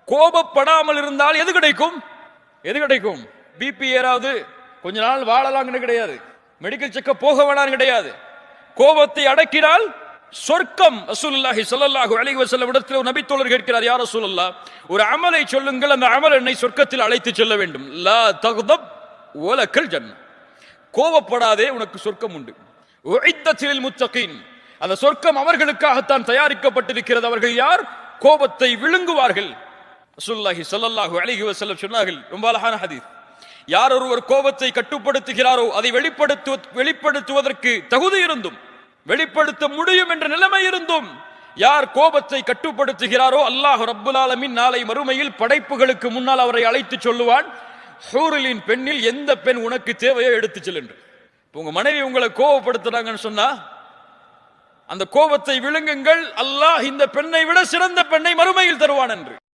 கோபப்படாமல் இருந்தால் எது கிடைக்கும்? எது கிடைக்கும்? பிபி ஏறாவது, கொஞ்ச நாள் வாழலாம்னு கிடையாது, மெடிக்கல் செக்கப் போக வேணாம் கிடையாது. கோபத்தை அடக்கினால் சொர்க்கம். ரசூலுல்லாஹி ஸல்லல்லாஹு அலைஹி வஸல்லம் இடத்தில் ஒரு நபித்தோழர் கேட்கிறார், யா ரசூலல்லாஹ், ஒரு அமலை சொல்லுங்கள், அந்த அமல் என்னை சொர்க்கத்தில் அழைத்து செல்ல வேண்டும். லா தக்தப் வலக்கல் ஜன்னah, கோபப்படாதே, உனக்கு சொர்க்கம் உண்டு. உஇத்தத் லில் முத்தகீன், அந்த சொர்க்கம் அவர்களுக்காகத்தான் தயாரிக்கப்பட்டிருக்கிறது. அவர்கள் யார்? கோபத்தை விழுங்குவார்கள். ரசூலுல்லாஹி ஸல்லல்லாஹு அலைஹி வஸல்லம் சொன்னார்கள், ரொம்ப அழகான ஹதீஸ், யார் ஒருவர் கோபத்தை கட்டுப்படுத்துகிறாரோ அதை வெளிப்படுத்துவதற்கு தகுதி இருந்தும், வெளிப்படுத்த முடியும் என்ற நிலைமை இருந்தும், யார் கோபத்தை கட்டுப்படுத்துகிறாரோ அல்லாஹ் ரப்புல் ஆலமீன் நாளை மறுமையில் படைப்புகளுக்கு முன்னால் அவரை அழைத்து சொல்லுவான், ஹூரிலின் பெண்ணில் எந்த பெண் உனக்கு தேவையோ எடுத்து செல் என்று. உங்க மனைவி உங்களை கோபப்படுத்துறாங்கன்னு சொன்னா அந்த கோபத்தை விழுங்குங்கள், அல்லாஹ் இந்த பெண்ணை விட சிறந்த பெண்ணை மறுமையில் தருவான் என்று.